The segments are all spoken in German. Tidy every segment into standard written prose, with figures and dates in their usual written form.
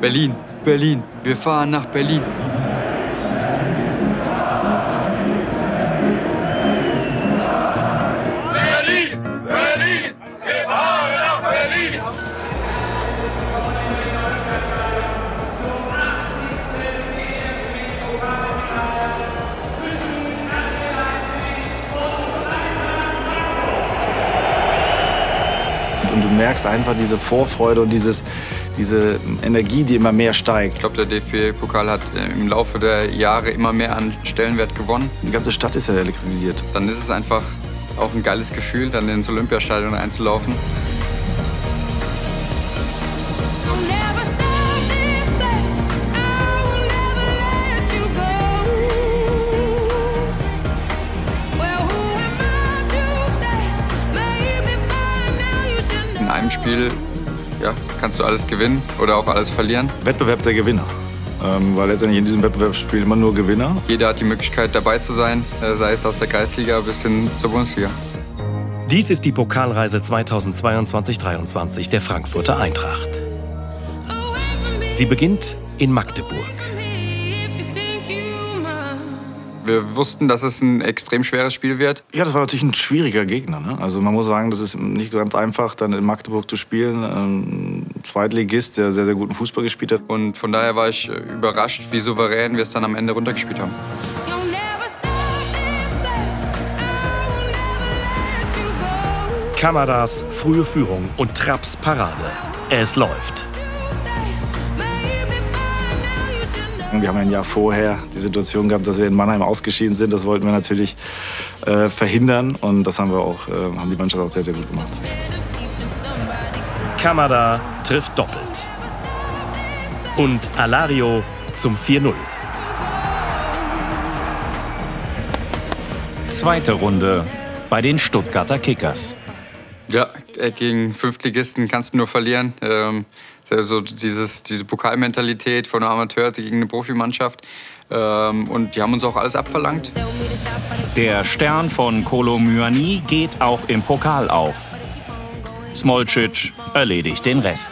Berlin, Berlin, wir fahren nach Berlin. Berlin, Berlin, wir fahren nach Berlin. Und du merkst einfach diese Vorfreude und diese Energie, die immer mehr steigt. Ich glaube, der DFB-Pokal hat im Laufe der Jahre immer mehr an Stellenwert gewonnen. Die ganze Stadt ist ja elektrisiert. Dann ist es einfach auch ein geiles Gefühl, dann ins Olympiastadion einzulaufen. In einem Spiel kannst du alles gewinnen oder auch alles verlieren. Wettbewerb der Gewinner. Weil letztendlich in diesem Wettbewerb spielen immer nur Gewinner. Jeder hat die Möglichkeit dabei zu sein, sei es aus der Kreisliga bis hin zur Bundesliga. Dies ist die Pokalreise 2022-23 der Frankfurter Eintracht. Sie beginnt in Magdeburg. Wir wussten, dass es ein extrem schweres Spiel wird. Ja, das war natürlich ein schwieriger Gegner. Ne? Also man muss sagen, das ist nicht ganz einfach, dann in Magdeburg zu spielen. Ein Zweitligist, der sehr, sehr guten Fußball gespielt hat. Und von daher war ich überrascht, wie souverän wir es dann am Ende runtergespielt haben. Kamadas frühe Führung und Trapps Parade. Es läuft. Wir haben ein Jahr vorher die Situation gehabt, dass wir in Mannheim ausgeschieden sind. Das wollten wir natürlich verhindern und das haben die Mannschaft auch sehr, sehr gut gemacht. Kamada trifft doppelt. Und Alario zum 4:0. Zweite Runde bei den Stuttgarter Kickers. Ja, gegen Fünftligisten kannst du nur verlieren. So diese Pokalmentalität von einer Amateur gegen eine Profimannschaft. Und die haben uns auch alles abverlangt. Der Stern von Kolo Muani geht auch im Pokal auf. Smolcic erledigt den Rest.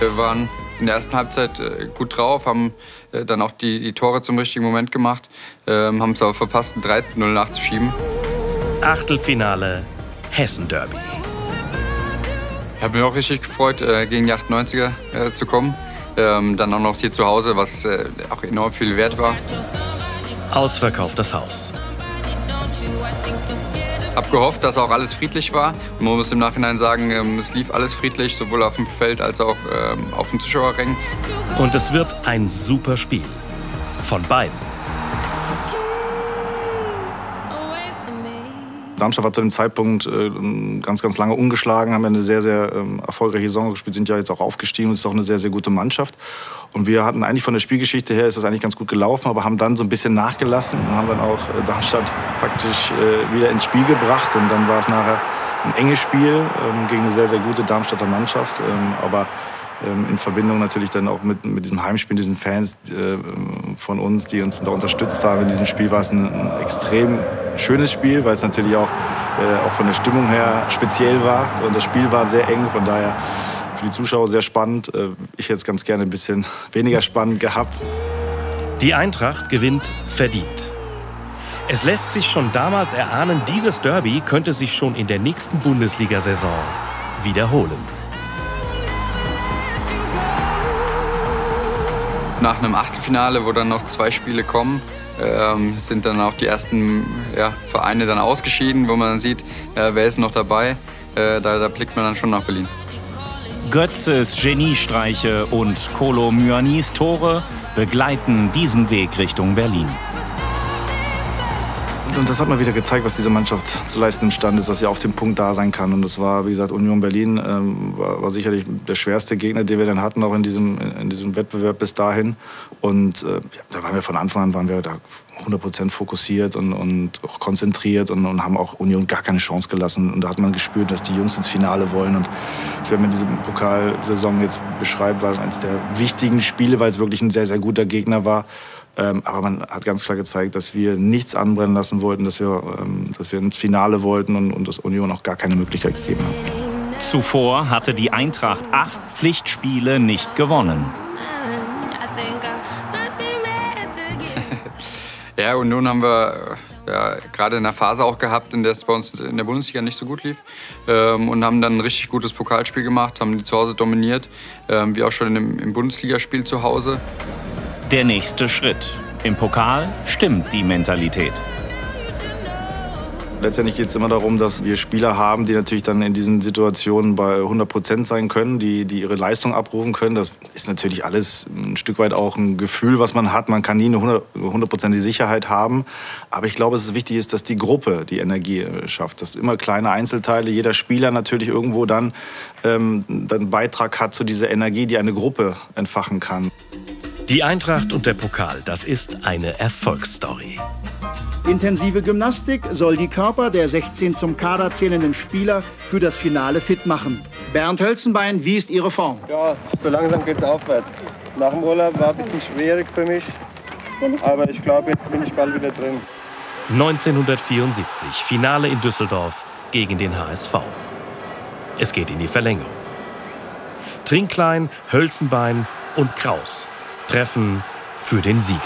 Wir waren in der ersten Halbzeit gut drauf, haben dann auch die Tore zum richtigen Moment gemacht, haben es aber verpasst, ein 3:0 nachzuschieben. Achtelfinale Hessen-Derby. Ich habe mich auch richtig gefreut, gegen die 98er zu kommen. Dann auch noch hier zu Hause, was auch enorm viel wert war. Ausverkauftes Haus. Hab gehofft, dass auch alles friedlich war. Und man muss im Nachhinein sagen, es lief alles friedlich, sowohl auf dem Feld als auch auf dem Zuschauerring. Und es wird ein super Spiel. Von beiden. Darmstadt war zu dem Zeitpunkt ganz, ganz lange ungeschlagen, haben eine sehr, sehr erfolgreiche Saison gespielt, sind ja jetzt auch aufgestiegen und es ist auch eine sehr, sehr gute Mannschaft. Und wir hatten eigentlich von der Spielgeschichte her, ist das eigentlich ganz gut gelaufen, aber haben dann so ein bisschen nachgelassen und haben dann auch Darmstadt praktisch wieder ins Spiel gebracht. Und dann war es nachher ein enges Spiel gegen eine sehr, sehr gute Darmstadter Mannschaft. Aber in Verbindung natürlich dann auch mit diesem Heimspiel, diesen Fans von uns, die uns da unterstützt haben. In diesem Spiel war es ein extrem schönes Spiel, weil es natürlich auch von der Stimmung her speziell war. Und das Spiel war sehr eng, von daher für die Zuschauer sehr spannend. Ich hätte es ganz gerne ein bisschen weniger spannend gehabt. Die Eintracht gewinnt verdient. Es lässt sich schon damals erahnen, dieses Derby könnte sich schon in der nächsten Bundesliga-Saison wiederholen. Nach einem Achtelfinale, wo dann noch 2 Spiele kommen, sind dann auch die ersten Vereine dann ausgeschieden, wo man dann sieht, wer ist noch dabei. Da blickt man dann schon nach Berlin. Götzes Geniestreiche und Kolo Muanis Tore begleiten diesen Weg Richtung Berlin. Und das hat mal wieder gezeigt, was diese Mannschaft zu leisten imstande ist, dass sie auf dem Punkt da sein kann. Und das war, wie gesagt, Union Berlin war sicherlich der schwerste Gegner, den wir dann hatten, auch in diesem Wettbewerb bis dahin. Und da waren wir von Anfang an da 100% fokussiert und auch konzentriert und haben auch Union gar keine Chance gelassen. Und da hat man gespürt, dass die Jungs ins Finale wollen. Und wenn man diese Pokalsaison jetzt beschreibt, war es eines der wichtigen Spiele, weil es wirklich ein sehr, sehr guter Gegner war. Aber man hat ganz klar gezeigt, dass wir nichts anbrennen lassen wollten, dass wir ins Finale wollten und das Union auch gar keine Möglichkeit gegeben haben. Zuvor hatte die Eintracht 8 Pflichtspiele nicht gewonnen. Ja, und nun haben wir gerade in der Phase auch gehabt, in der es bei uns in der Bundesliga nicht so gut lief. Und haben dann ein richtig gutes Pokalspiel gemacht, haben die zu Hause dominiert, wie auch schon im Bundesligaspiel zu Hause. Der nächste Schritt. Im Pokal stimmt die Mentalität. Letztendlich geht es immer darum, dass wir Spieler haben, die natürlich dann in diesen Situationen bei 100% sein können, die ihre Leistung abrufen können. Das ist natürlich alles ein Stück weit auch ein Gefühl, was man hat. Man kann nie eine 100%ige Sicherheit haben. Aber ich glaube, es ist wichtig, dass die Gruppe die Energie schafft. Dass immer kleine Einzelteile, jeder Spieler natürlich irgendwo dann einen Beitrag hat zu dieser Energie, die eine Gruppe entfachen kann. Die Eintracht und der Pokal, das ist eine Erfolgsstory. Intensive Gymnastik soll die Körper der 16 zum Kader zählenden Spieler für das Finale fit machen. Bernd Hölzenbein, wie ist Ihre Form? Ja, so langsam geht's aufwärts. Nach dem Urlaub war ein bisschen schwierig für mich, aber ich glaube, jetzt bin ich bald wieder drin. 1974, Finale in Düsseldorf gegen den HSV. Es geht in die Verlängerung. Trinklein, Hölzenbein und Kraus treffen für den Sieger.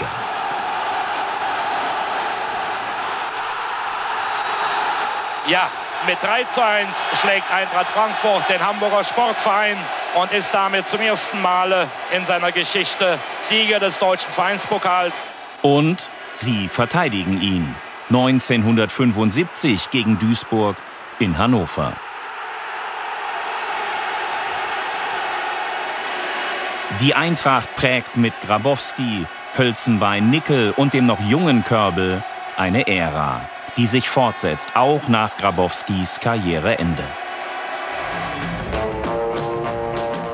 Ja, mit 3:1 schlägt Eintracht Frankfurt den Hamburger Sportverein und ist damit zum ersten Male in seiner Geschichte Sieger des deutschen Vereinspokals. Und sie verteidigen ihn. 1975 gegen Duisburg in Hannover. Die Eintracht prägt mit Grabowski, Hölzenbein, Nickel und dem noch jungen Körbel eine Ära, die sich fortsetzt, auch nach Grabowskis Karriereende.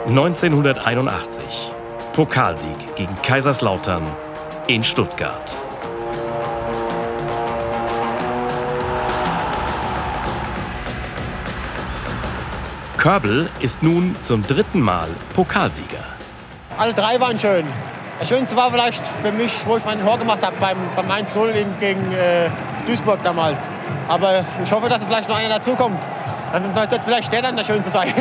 1981, Pokalsieg gegen Kaiserslautern in Stuttgart. Körbel ist nun zum 3. Mal Pokalsieger. Alle 3 waren schön. Das Schönste war vielleicht für mich, wo ich mein Tor gemacht habe beim 1:0 gegen Duisburg damals. Aber ich hoffe, dass vielleicht noch einer dazukommt. Dann wird vielleicht der dann der Schönste sein.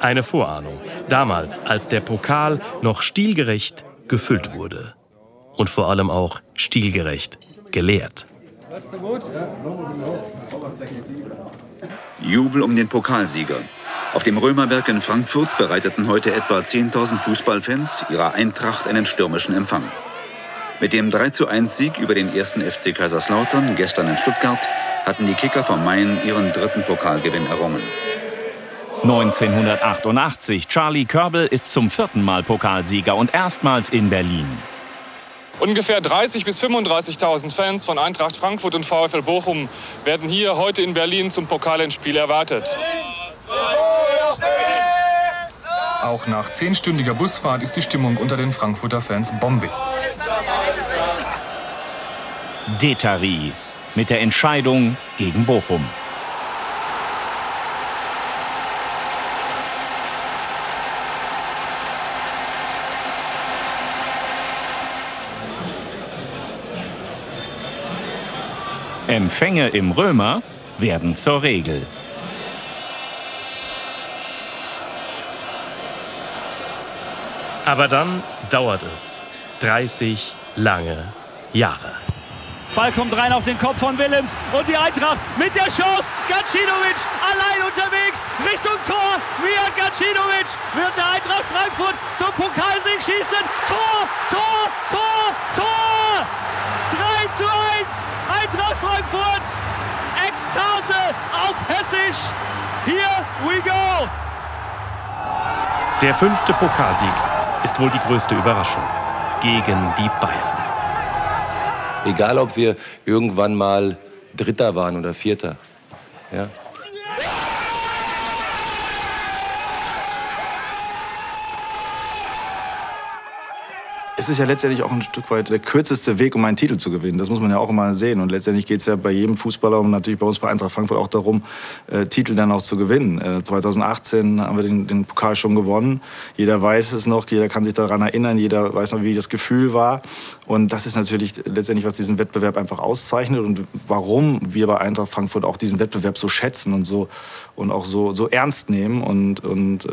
Eine Vorahnung. Damals, als der Pokal noch stilgerecht gefüllt wurde. Und vor allem auch stilgerecht geleert. Jubel um den Pokalsieger. Auf dem Römerberg in Frankfurt bereiteten heute etwa 10.000 Fußballfans ihrer Eintracht einen stürmischen Empfang. Mit dem 3:1-Sieg über den 1. FC Kaiserslautern gestern in Stuttgart hatten die Kicker vom Main ihren 3. Pokalgewinn errungen. 1988, Charlie Körbel ist zum 4. Mal Pokalsieger und erstmals in Berlin. Ungefähr 30.000 bis 35.000 Fans von Eintracht Frankfurt und VfL Bochum werden hier heute in Berlin zum Pokalendspiel erwartet. Auch nach 10-stündiger Busfahrt ist die Stimmung unter den Frankfurter Fans bombig. Detari mit der Entscheidung gegen Bochum. Empfänge im Römer werden zur Regel. Aber dann dauert es 30 lange Jahre. Ball kommt rein auf den Kopf von Willems und die Eintracht mit der Chance. Gacinovic allein unterwegs Richtung Tor. Mijat Gacinovic wird der Eintracht Frankfurt zum Pokalsieg schießen. Tor, Tor, Tor, Tor! 3:1, Eintracht Frankfurt. Ekstase auf Hessisch. Here we go. Der 5. Pokalsieg ist wohl die größte Überraschung gegen die Bayern. Egal, ob wir irgendwann mal Dritter waren oder Vierter. Ja. Es ist ja letztendlich auch ein Stück weit der kürzeste Weg, um einen Titel zu gewinnen. Das muss man ja auch immer sehen. Und letztendlich geht es ja bei jedem Fußballer und natürlich bei uns bei Eintracht Frankfurt auch darum, Titel dann auch zu gewinnen. 2018 haben wir den Pokal schon gewonnen. Jeder weiß es noch, jeder kann sich daran erinnern, jeder weiß noch, wie das Gefühl war. Und das ist natürlich letztendlich, was diesen Wettbewerb einfach auszeichnet und warum wir bei Eintracht Frankfurt auch diesen Wettbewerb so schätzen und auch so ernst nehmen. Und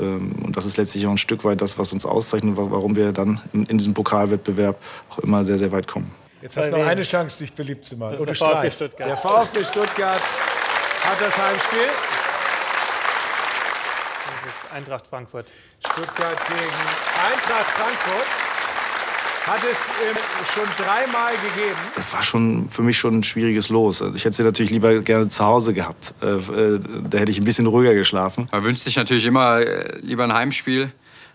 das ist letztlich auch ein Stück weit das, was uns auszeichnet, warum wir dann in diesem Pokalwettbewerb auch immer sehr, sehr weit kommen. Jetzt hast du noch eine Chance, dich beliebt zu machen. Der VfB Stuttgart. Der VfB Stuttgart hat das Heimspiel. Das ist Eintracht Frankfurt. Stuttgart gegen Eintracht Frankfurt. Hat es schon 3-mal gegeben. Das war für mich schon ein schwieriges Los. Ich hätte sie natürlich lieber gerne zu Hause gehabt. Da hätte ich ein bisschen ruhiger geschlafen. Man wünscht sich natürlich immer lieber ein Heimspiel.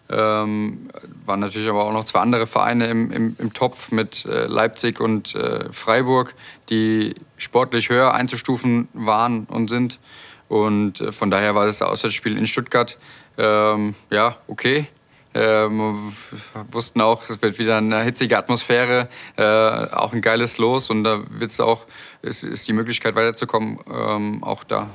Waren natürlich aber auch noch 2 andere Vereine im Topf mit Leipzig und Freiburg, die sportlich höher einzustufen waren und sind. Und von daher war das Auswärtsspiel in Stuttgart ja okay. Wir wussten auch, es wird wieder eine hitzige Atmosphäre, auch ein geiles Los und da ist die Möglichkeit weiterzukommen auch da.